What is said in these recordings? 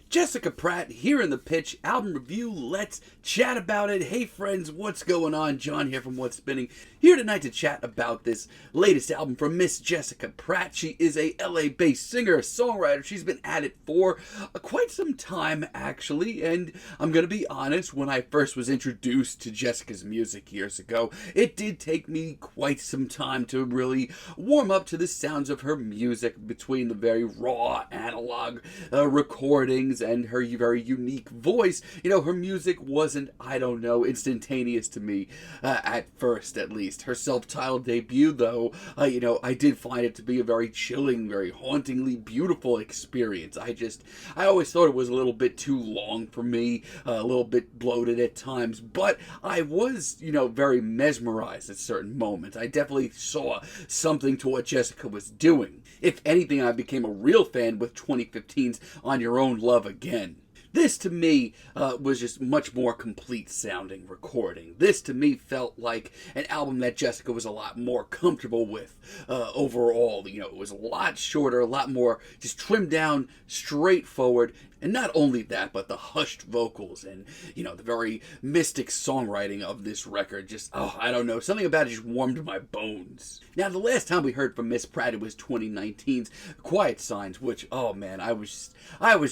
Jessica Pratt here in the Pitch album review. Let's chat about it. Hey friends, what's going on? John here from What's Spinning. Here tonight to chat about this latest album from Miss Jessica Pratt. She is a LA-based singer-songwriter. She's been at it for quite some time actually, and I'm gonna be honest, when I first was introduced to Jessica's music years ago, it did take me quite some time to really warm up to the sounds of her music, between the very raw analog recordings and her very unique voice. You know, her music wasn't, instantaneous to me, at first at least. Her self-titled debut, though, I did find it to be a very chilling, very hauntingly beautiful experience. I always thought it was a little bit too long for me, a little bit bloated at times, but I was, very mesmerized at certain moments. I definitely saw something to what Jessica was doing. If anything, I became a real fan with 2015's On Your Own Love Again. This, to me, was just much more complete sounding recording. This, to me, felt like an album that Jessica was a lot more comfortable with overall. It was a lot shorter, a lot more just trimmed down, straightforward. And not only that, but the hushed vocals and, the very mystic songwriting of this record. Something about it just warmed my bones. Now, the last time we heard from Miss Pratt, it was 2019's Quiet Signs, which, oh man, I was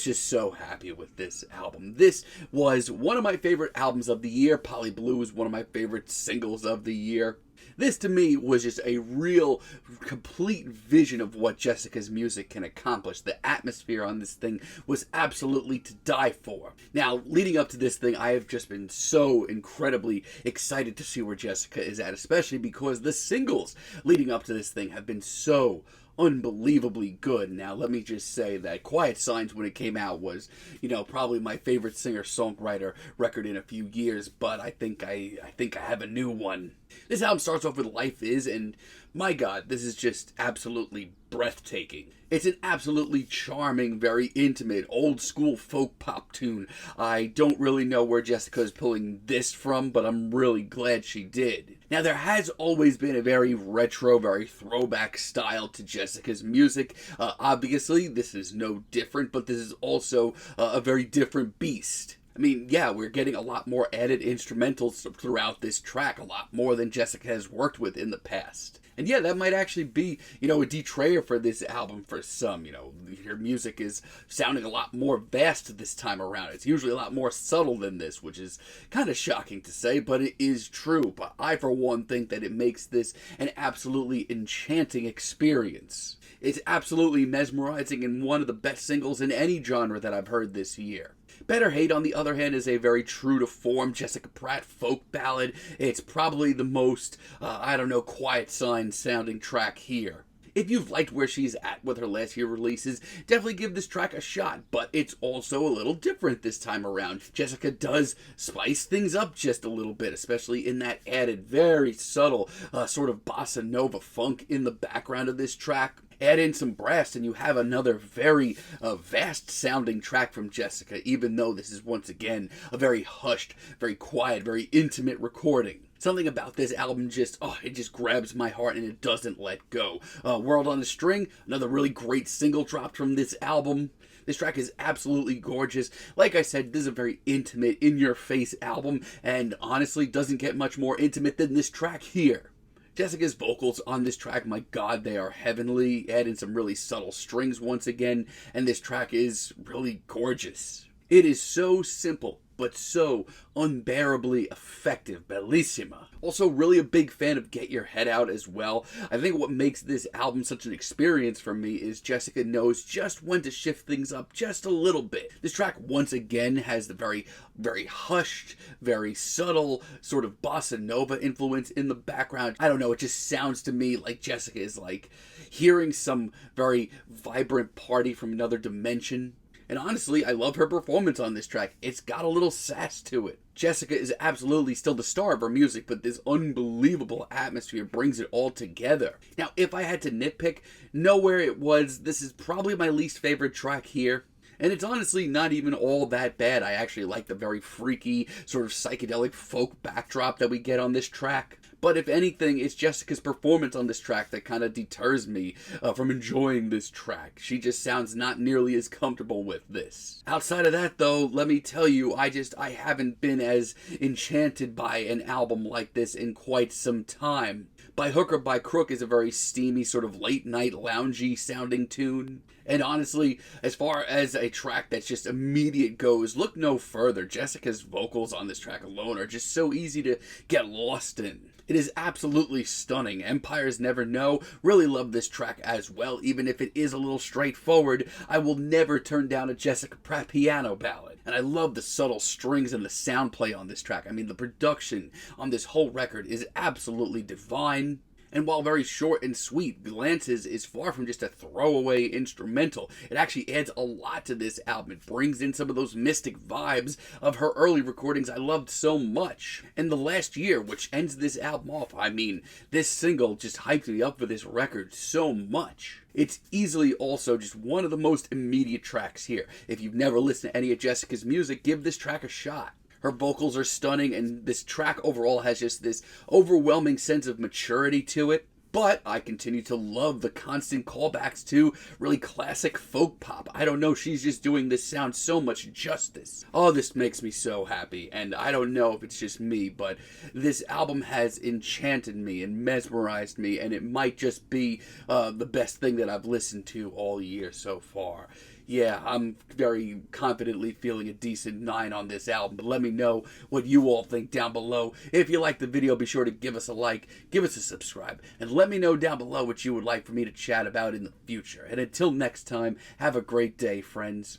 just so happy with this album. This was one of my favorite albums of the year. Polly Blue was one of my favorite singles of the year. This, to me, was just a real, complete vision of what Jessica's music can accomplish. The atmosphere on this thing was absolutely to die for. Now, leading up to this thing, I have just been so incredibly excited to see where Jessica is at, especially because the singles leading up to this thing have been so unbelievably good. Now, let me just say that Quiet Signs, when it came out, was, probably my favorite singer-songwriter record in a few years, but I think I have a new one. This album starts off with Life Is, and my God, this is just absolutely breathtaking. It's an absolutely charming, very intimate, old-school folk pop tune. I don't really know where Jessica is pulling this from, but I'm really glad she did. Now, there has always been a very retro, very throwback style to Jessica's music. Obviously, this is no different, but this is also a very different beast. I mean, yeah, we're getting a lot more added instrumentals throughout this track, a lot more than Jessica has worked with in the past. And yeah, that might actually be, a detrayer for this album for some. Her music is sounding a lot more vast this time around. It's usually a lot more subtle than this, which is kind of shocking to say, but it is true. But I, for one, think that it makes this an absolutely enchanting experience. It's absolutely mesmerizing and one of the best singles in any genre that I've heard this year. Better Hate, on the other hand, is a very true-to-form Jessica Pratt folk ballad. It's probably the most, Quiet Signs sounding track here. If you've liked where she's at with her last few releases, definitely give this track a shot, but it's also a little different this time around. Jessica does spice things up just a little bit, especially in that added, very subtle sort of bossa nova funk in the background of this track. Add in some brass and you have another very vast-sounding track from Jessica, even though this is once again a very hushed, very quiet, very intimate recording. Something about this album it just grabs my heart and it doesn't let go. World on a String, another really great single dropped from this album. This track is absolutely gorgeous. Like I said, this is a very intimate, in-your-face album, and honestly doesn't get much more intimate than this track here. Jessica's vocals on this track, my God, they are heavenly. Add in some really subtle strings once again, and this track is really gorgeous. It is so simple, but so unbearably effective. Bellissima. Also, really a big fan of Get Your Head Out as well. I think what makes this album such an experience for me is Jessica knows just when to shift things up just a little bit. This track, once again, has the very, very hushed, very subtle sort of bossa nova influence in the background. It just sounds to me like Jessica is like hearing some very vibrant party from another dimension. And honestly, I love her performance on this track. It's got a little sass to it. Jessica is absolutely still the star of her music, but this unbelievable atmosphere brings it all together. Now, if I had to nitpick, Nowhere It Was, this is probably my least favorite track here. And it's honestly not even all that bad. I actually like the very freaky, sort of psychedelic folk backdrop that we get on this track. But if anything, it's Jessica's performance on this track that kind of deters me from enjoying this track. She just sounds not nearly as comfortable with this. Outside of that, though, let me tell you, I haven't been as enchanted by an album like this in quite some time. By Hook or by Crook is a very steamy, sort of late-night, loungy sounding tune. And honestly, as far as a track that's just immediate goes, look no further. Jessica's vocals on this track alone are just so easy to get lost in. It is absolutely stunning. Empires Never Know, really love this track as well. Even if it is a little straightforward, I will never turn down a Jessica Pratt piano ballad. And I love the subtle strings and the sound play on this track. I mean, the production on this whole record is absolutely divine. And while very short and sweet, Glances is far from just a throwaway instrumental. It actually adds a lot to this album. It brings in some of those mystic vibes of her early recordings I loved so much. And The Last Year, which ends this album off, I mean, this single just hyped me up for this record so much. It's easily also just one of the most immediate tracks here. If you've never listened to any of Jessica's music, give this track a shot. Her vocals are stunning, and this track overall has just this overwhelming sense of maturity to it. But I continue to love the constant callbacks to really classic folk pop. I don't know, she's just doing this sound so much justice. Oh, this makes me so happy, and I don't know if it's just me, but this album has enchanted me and mesmerized me, and it might just be the best thing that I've listened to all year so far. Yeah, I'm very confidently feeling a decent 9 on this album, but let me know what you all think down below. If you liked the video, be sure to give us a like, give us a subscribe, and let me know down below what you would like for me to chat about in the future. And until next time, have a great day, friends.